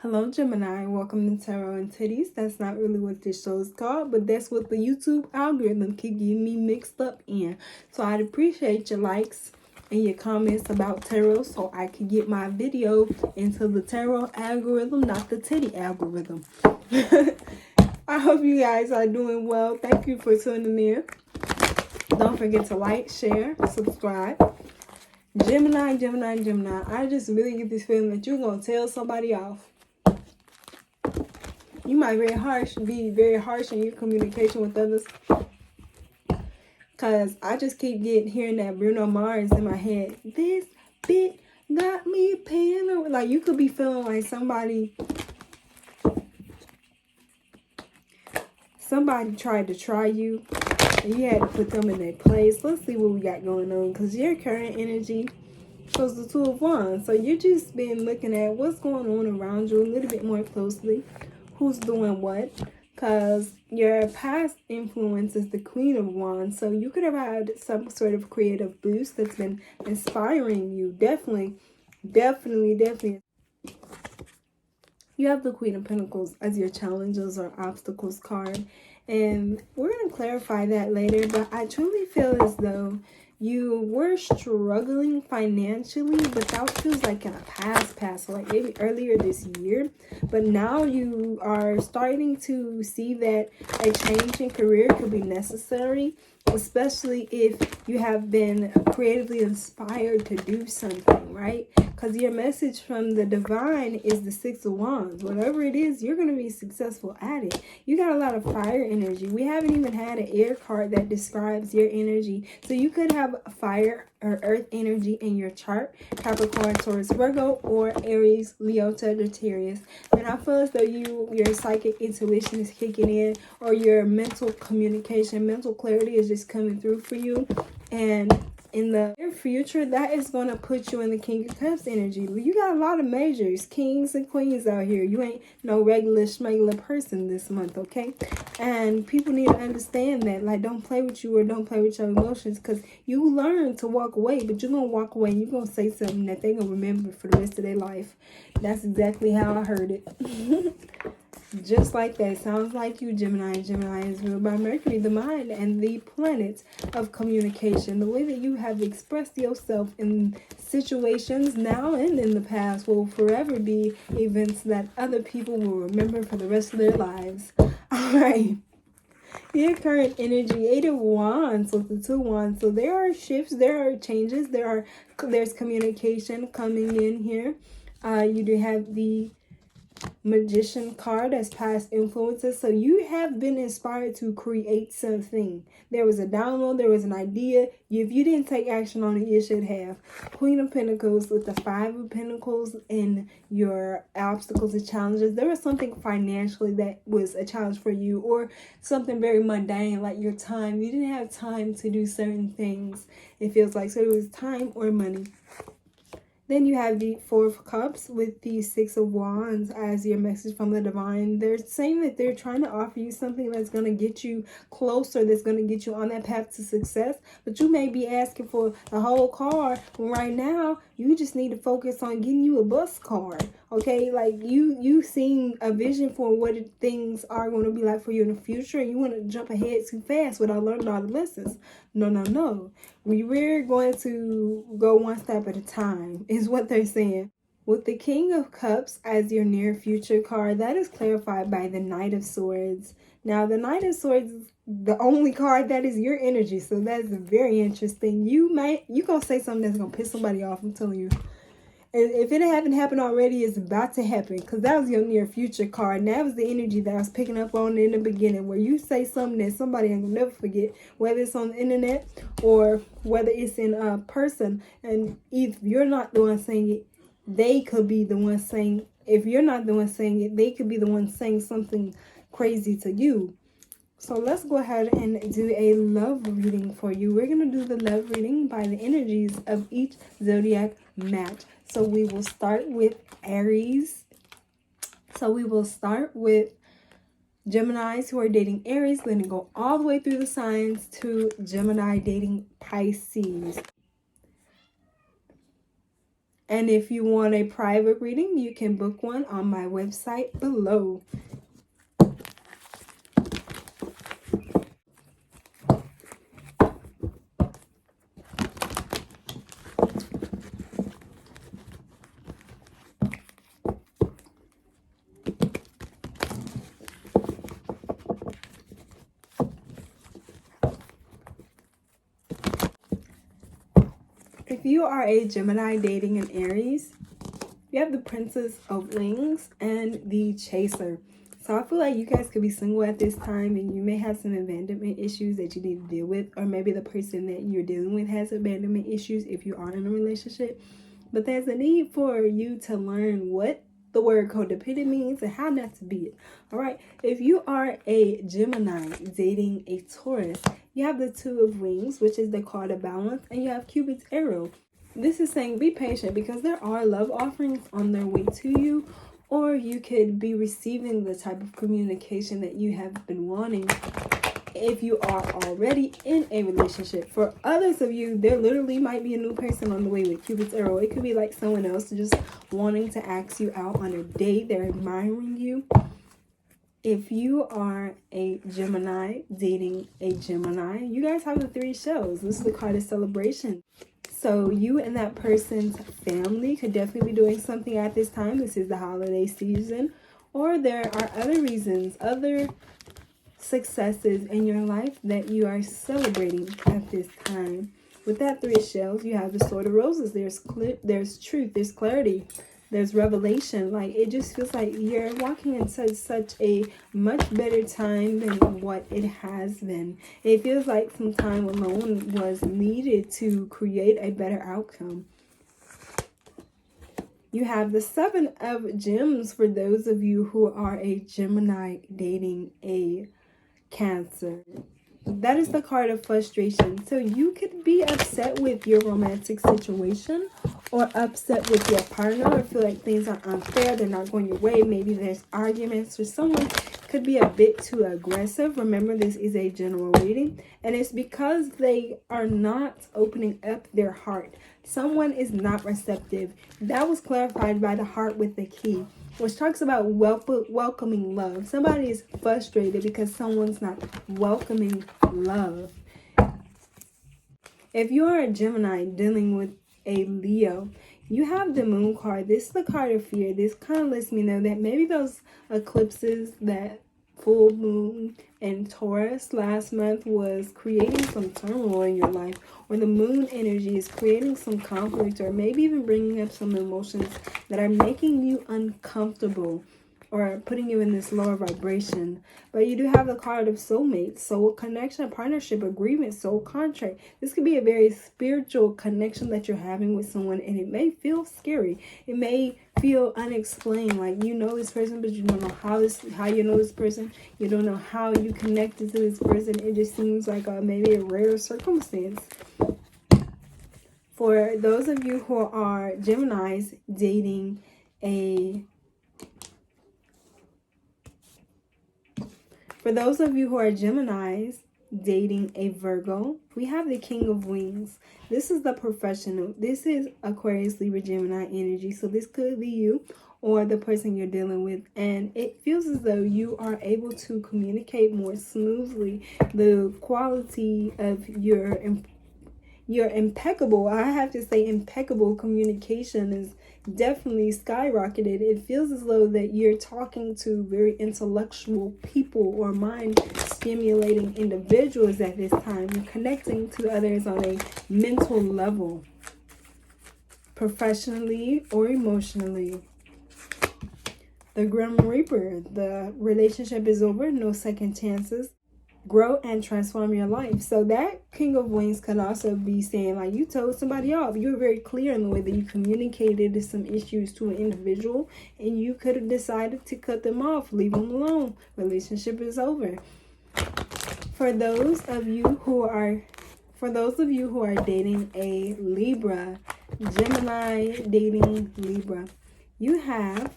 Hello, Gemini. Welcome to Tarot and Titties. That's not really what this show is called, but that's what the YouTube algorithm keep getting me mixed up in. So I'd appreciate your likes and your comments about tarot so I can get my video into the tarot algorithm, not the titty algorithm. I hope you guys are doing well. Thank you for tuning in. Don't forget to like, share, subscribe. Gemini, I just really get this feeling that you're going to tell somebody off. You might be very harsh in your communication with others. Because I just keep hearing that Bruno Mars in my head. This bitch got me paying. Like, you could be feeling like somebody tried to try you. And you had to put them in their place. Let's see what we got going on. Because your current energy shows the Two of Wands. So you're just been looking at what's going on around you a little bit more closely. Who's doing what? Because your past influence is the Queen of Wands. So you could have had some sort of creative boost that's been inspiring you. Definitely. You have the Queen of Pentacles as your challenges or obstacles card. And we're going to clarify that later. But I truly feel as though you were struggling financially, but that feels like in a past, like maybe earlier this year. But now you are starting to see that a change in career could be necessary, especially if you have been creatively inspired to do something, right? Because your message from the divine is the Six of Wands. Whatever it is, you're going to be successful at it. You got a lot of fire energy. We haven't even had an air card that describes your energy. So you could have fire or earth energy in your chart. Capricorn, Taurus, Virgo, or Aries, Leo, Sagittarius. And I feel as though your psychic intuition is kicking in, or your mental communication, mental clarity is just coming through for you. And in the near future, that is going to put you in the King of Cups energy. You got a lot of majors, kings and queens out here. You ain't no regular schmegular person this month, okay? And people need to understand that. Like, don't play with you or don't play with your emotions, because you learn to walk away, but you're going to walk away and you're going to say something that they're going to remember for the rest of their life. That's exactly how I heard it. Just like that. Sounds like you, Gemini. Gemini is ruled by Mercury, the mind, and the planet of communication. The way that you have expressed yourself in situations now and in the past will forever be events that other people will remember for the rest of their lives. Alright. Your current energy, Eight of Wands with the Two Wands. So there are shifts, there are changes, there's communication coming in here. You do have the Magician card as past influences. So you have been inspired to create something. There was a download, there was an idea. If you didn't take action on it, you should have. Queen of Pentacles with the Five of Pentacles and your obstacles and challenges. There was something financially that was a challenge for you, or something very mundane like your time. You didn't have time to do certain things, it feels like. So it was time or money. Then you have the Four of Cups with the Six of Wands as your message from the divine. They're saying that they're trying to offer you something that's going to get you closer, that's going to get you on that path to success. But you may be asking for the whole card. Right now, you just need to focus on getting you a bus card. Okay, like you seen a vision for what things are going to be like for you in the future, and you want to jump ahead too fast without learning all the lessons. No. We're going to go one step at a time, is what they're saying. With the King of Cups as your near future card, that is clarified by the Knight of Swords. Now, the Knight of Swords is the only card that is your energy, so that's very interesting. You gonna say something that's gonna piss somebody off, I'm telling you. If it haven't happened already, it's about to happen, because that was your near future card. And that was the energy that I was picking up on in the beginning, where you say something that somebody ain't gonna never forget, whether it's on the internet or whether it's in a person. And if you're not the one saying it, they could be the one saying, if you're not the one saying it, they could be the one saying something crazy to you. So let's go ahead and do a love reading for you. We're going to do the love reading by the energies of each zodiac match. So we will start with Aries. So we will start with Geminis who are dating Aries. Then go all the way through the signs to Gemini dating Pisces. And if you want a private reading, you can book one on my website below. If you are a Gemini dating an Aries, you have the Princess of Wings and the Chaser. So I feel like you guys could be single at this time and you may have some abandonment issues that you need to deal with. Or maybe the person that you're dealing with has abandonment issues if you are in a relationship. But there's a need for you to learn what the word codependent means and how not to be it. Alright, if you are a Gemini dating a Taurus, you have the Two of Wings, which is the card of balance, and you have Cupid's arrow. This is saying be patient because there are love offerings on their way to you, or you could be receiving the type of communication that you have been wanting if you are already in a relationship. For others of you, there literally might be a new person on the way with Cupid's arrow. It could be like someone else just wanting to ask you out on a date. They're admiring you. If you are a Gemini dating a Gemini, you guys have the three shells. This is the card of celebration. So you and that person's family could definitely be doing something at this time. This is the holiday season. Or there are other reasons, other successes in your life that you are celebrating at this time. With that three of shells, you have the Sword of Roses. There's truth, there's clarity, there's revelation. Like, it just feels like you're walking into such a much better time than what it has been. It feels like some time alone was needed to create a better outcome. You have the Seven of Gems for those of you who are a Gemini dating a Cancer. That is the card of frustration. So you could be upset with your romantic situation or upset with your partner or feel like things are unfair, they're not going your way. Maybe there's arguments or someone could be a bit too aggressive. Remember, this is a general reading and it's because they are not opening up their heart. Someone is not receptive. That was clarified by the heart with the key, which talks about welcoming love. Somebody is frustrated because someone's not welcoming love. If you are a Gemini dealing with a Leo, you have the Moon card. This is the card of fear. This kind of lets me know that maybe those eclipses, that full moon in Taurus last month was creating some turmoil in your life, or the moon energy is creating some conflict, or maybe even bringing up some emotions that are making you uncomfortable or putting you in this lower vibration. But you do have the card of soulmate, soul connection, partnership, agreement, soul contract. This could be a very spiritual connection that you're having with someone, and it may feel scary. It may feel unexplained, like you know this person, but you don't know how you know this person. You don't know how you connected to this person. It just seems like maybe a rare circumstance. For those of you who are Geminis dating a For those of you who are Geminis dating a Virgo, we have the King of Wings. This is the professional. This is Aquarius, Libra, Gemini energy. So this could be you or the person you're dealing with. And it feels as though you are able to communicate more smoothly. The quality of your impeccable, I have to say impeccable communication is definitely skyrocketed. It feels as though that you're talking to very intellectual people or mind stimulating individuals at this time. You're connecting to others on a mental level, professionally or emotionally. The Grim Reaper, the relationship is over, no second chances. Grow and transform your life. So that King of Wings could also be saying, like, you told somebody off. You were very clear in the way that you communicated some issues to an individual, and you could have decided to cut them off, leave them alone. Relationship is over. For those of you who are dating a Libra, Gemini dating Libra, you have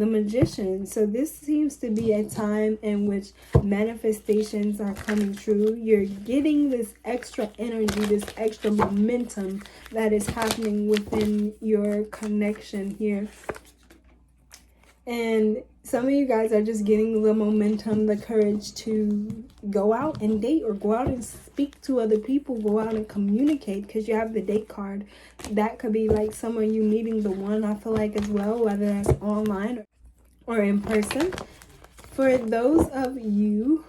the Magician. So this seems to be a time in which manifestations are coming true. You're getting this extra energy, this extra momentum that is happening within your connection here. And some of you guys are just getting the momentum, the courage to go out and date, or go out and speak to other people, go out and communicate, because you have the date card. That could be like some of you meeting the one, I feel like, as well, whether that's online or in person. For those of you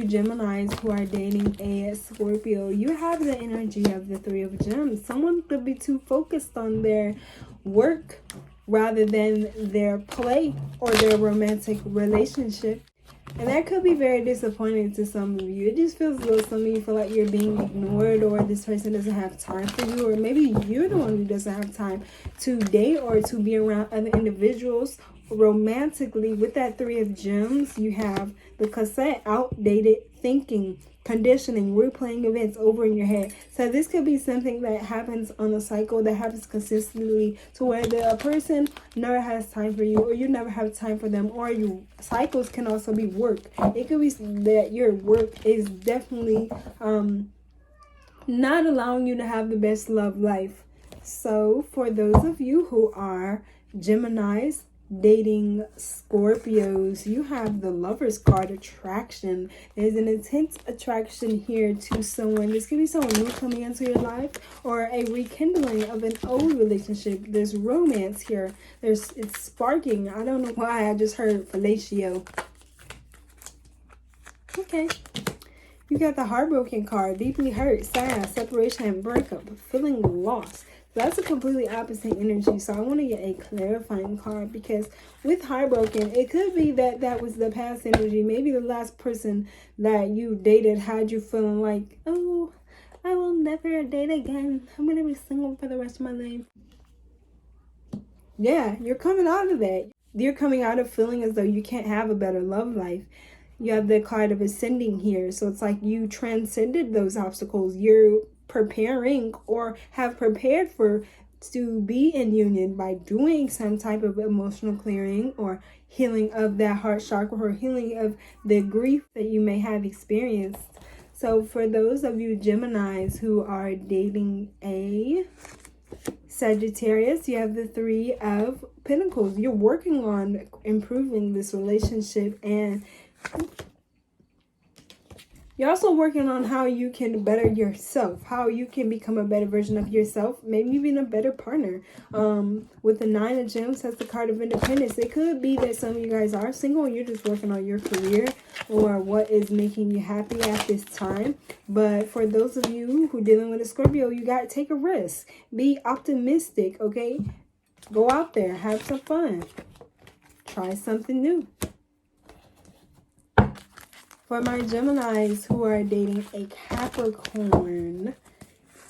Geminis who are dating a Scorpio, you have the energy of the Three of Gems. Someone could be too focused on their work rather than their play or their romantic relationship. And that could be very disappointing to some of you. It just feels as though some of you feel like you're being ignored, or this person doesn't have time for you, or maybe you're the one who doesn't have time to date or to be around other individuals romantically. With that Three of Gems, you have the cassette, outdated thinking, conditioning, replaying events over in your head. So this could be something that happens on a cycle, that happens consistently, to where the person never has time for you, or you never have time for them. Or your cycles can also be work. It could be that your work is definitely not allowing you to have the best love life. So for those of you who are Geminis dating Scorpios, you have the Lover's card, attraction. There's an intense attraction here to someone. This could be someone new coming into your life, or a rekindling of an old relationship. There's romance here. It's sparking. I don't know why I just heard fellatio. Okay. You got the Heartbroken card, deeply hurt, sad, separation and breakup, feeling lost. That's a completely opposite energy. So I want to get a clarifying card, because with Heartbroken, it could be that that was the past energy. Maybe the last person that you dated had you feeling like, oh, I will never date again. I'm going to be single for the rest of my life. Yeah, you're coming out of that. You're coming out of feeling as though you can't have a better love life. You have the card of ascending here. So it's like you transcended those obstacles. You're preparing, or have prepared for, to be in union by doing some type of emotional clearing or healing of that heart chakra, or healing of the grief that you may have experienced. So for those of you Geminis who are dating a Sagittarius, you have the Three of Pentacles. You're working on improving this relationship, and you're also working on how you can better yourself, how you can become a better version of yourself, maybe even a better partner. With the Nine of Gems, that's the card of independence. It could be that some of you guys are single and you're just working on your career or what is making you happy at this time. But for those of you who are dealing with a Scorpio, you got to take a risk. Be optimistic, okay? Go out there, have some fun. Try something new. For my Geminis who are dating a Capricorn,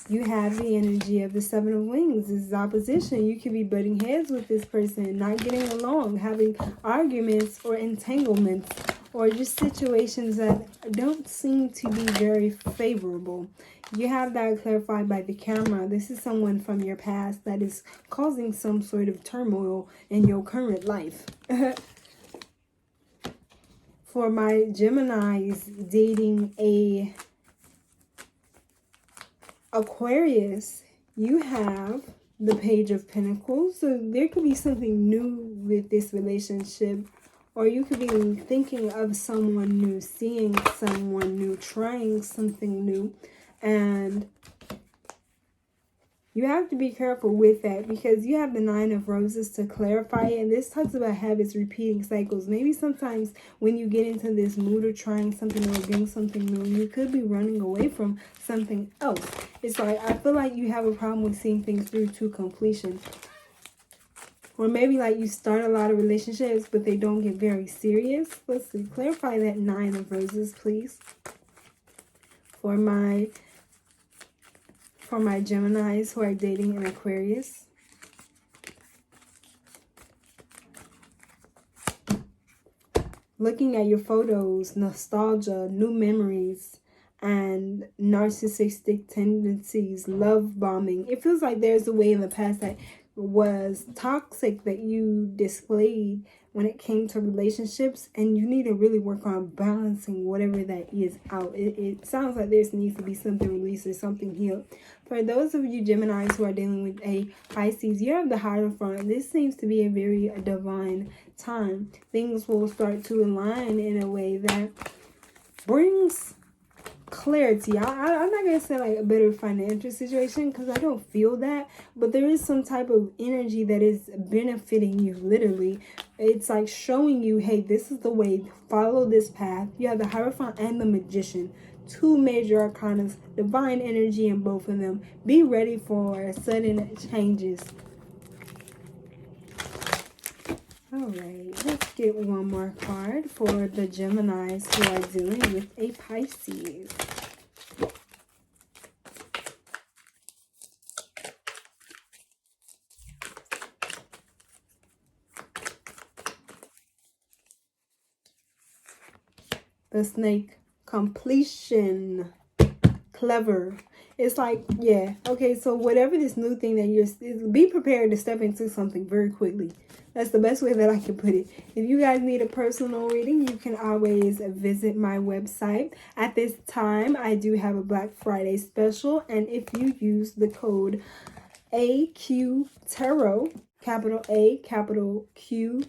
you have the energy of the Seven of Wings. This is opposition. You could be butting heads with this person, not getting along, having arguments or entanglements, or just situations that don't seem to be very favorable. You have that clarified by the camera. This is someone from your past that is causing some sort of turmoil in your current life. For my Geminis dating a Aquarius, you have the Page of Pentacles. So there could be something new with this relationship, or you could be thinking of someone new, seeing someone new, trying something new. And you have to be careful with that, because you have the Nine of Roses to clarify it. And this talks about habits, repeating cycles. Maybe sometimes when you get into this mood of trying something or doing something new, you could be running away from something else. It's like, I feel like you have a problem with seeing things through to completion. Or maybe like you start a lot of relationships, but they don't get very serious. Let's see. Clarify that Nine of Roses, please. For my Geminis who are dating an Aquarius. Looking at your photos, nostalgia, new memories, and narcissistic tendencies, love bombing. It feels like there's a way in the past that was toxic that you displayed when it came to relationships, and you need to really work on balancing whatever that is out. It sounds like there needs to be something released or something healed. For those of you Geminis who are dealing with a Pisces, you have the Hierophant. This seems to be a very divine time. Things will start to align in a way that brings clarity. I'm not gonna say like a better financial situation, because I don't feel that, but there is some type of energy that is benefiting you. Literally, it's like showing you, hey, this is the way, follow this path. You have the Hierophant and the Magician, two major arcana, divine energy in both of them. Be ready for sudden changes. All right, let's get one more card for the Geminis who are dealing with a Pisces. The Snake. Completion. Clever. It's like, yeah, okay, so whatever this new thing that you're, be prepared to step into something very quickly. That's the best way that I can put it. If you guys need a personal reading, you can always visit my website. At this time, I do have a Black Friday special, and if you use the code AQTarot, capital A, capital Q,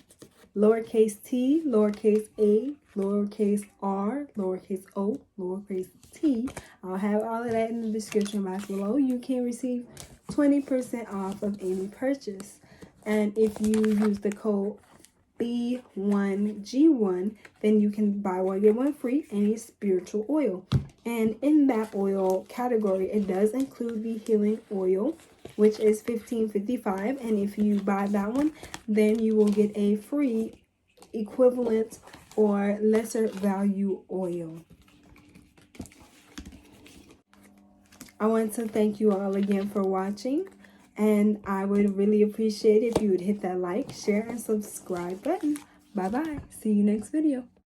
lowercase t, lowercase a, lowercase r, lowercase o, lowercase t. I'll have all of that in the description box below. You can receive 20% off of any purchase. And if you use the code B1G1, then you can buy one, get one free, any spiritual oil. And in that oil category, it does include the healing oil, which is $15.55. And if you buy that one, then you will get a free equivalent or lesser value oil. I want to thank you all again for watching, and I would really appreciate it if you would hit that like, share, and subscribe button. Bye bye. See you next video.